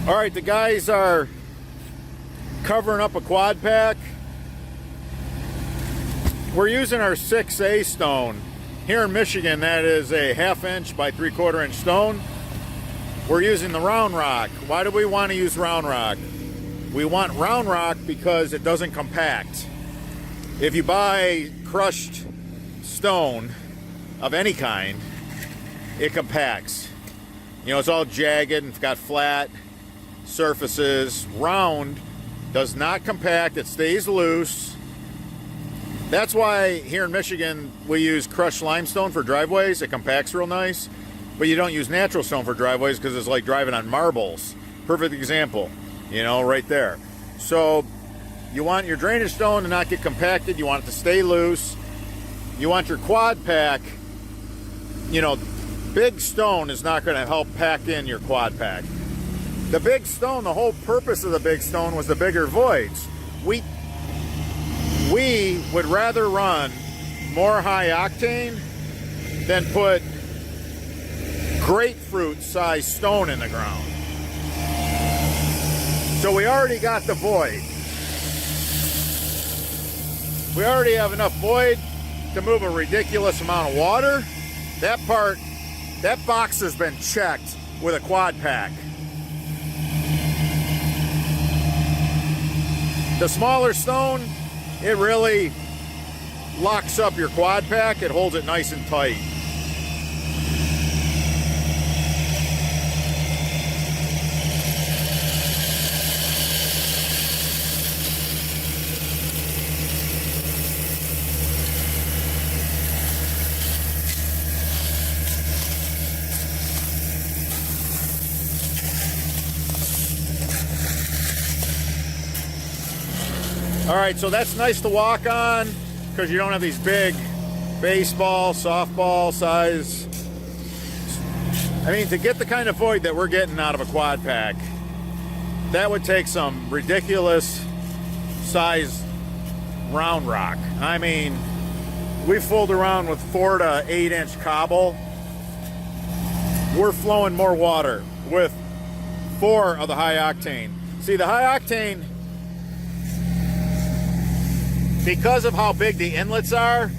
All right, the guys are covering up a quad pack. We're using our 6A stone. Here in Michigan, that is a 1/2 inch by 3/4 inch stone. We're using the round rock. Why do we want to use round rock? We want round rock because it doesn't compact. If you buy crushed stone of any kind, it compacts. You know, it's all jagged and it's got flat surfaces. Round does not compact, it stays loose. That's why here in Michigan we use crushed limestone for driveways. It compacts real nice, but you don't use natural stone for driveways because it's like driving on marbles. Perfect example, you know, right there. So you want your drainage stone to not get compacted, you want it to stay loose. You want your quad pack, you know, big stone is not going to help pack in your quad pack. The big stone, the whole purpose of the big stone was the bigger voids. We would rather run more high octane than put grapefruit sized stone in the ground. So we already got the void. We already have enough void to move a ridiculous amount of water. That box has been checked with a quad pack. The smaller stone, it really locks up your quad pack. It holds it nice and tight. All right, so that's nice to walk on because you don't have these big baseball, softball size. I mean, to get the kind of void that we're getting out of a quad pack, that would take some ridiculous size round rock. I mean, we fooled around with 4 to 8 inch cobble. We're flowing more water with 4 of the high octane. See, the high octane, because of how big the inlets are,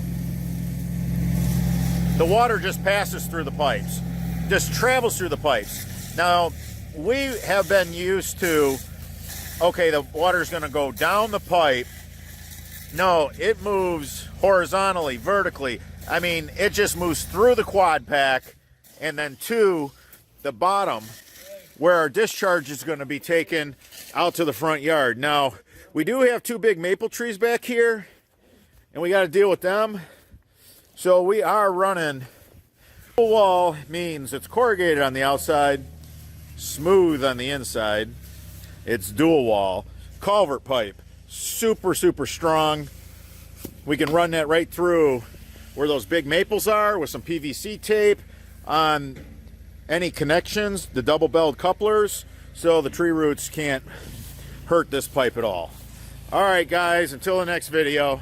the water just passes through the pipes, just travels through the pipes. Now, we have been used to, okay, the water's gonna go down the pipe. No, it moves horizontally, vertically. I mean, it just moves through the quad pack and then to the bottom where our discharge is gonna be taken out to the front yard. Now, we do have 2 big maple trees back here, and we got to deal with them. So we are running dual wall, means it's corrugated on the outside, smooth on the inside. It's dual wall. Culvert pipe, super, super strong. We can run that right through where those big maples are with some PVC tape on any connections, the double-belled couplers, so the tree roots can't hurt this pipe at all. All right, guys, until the next video.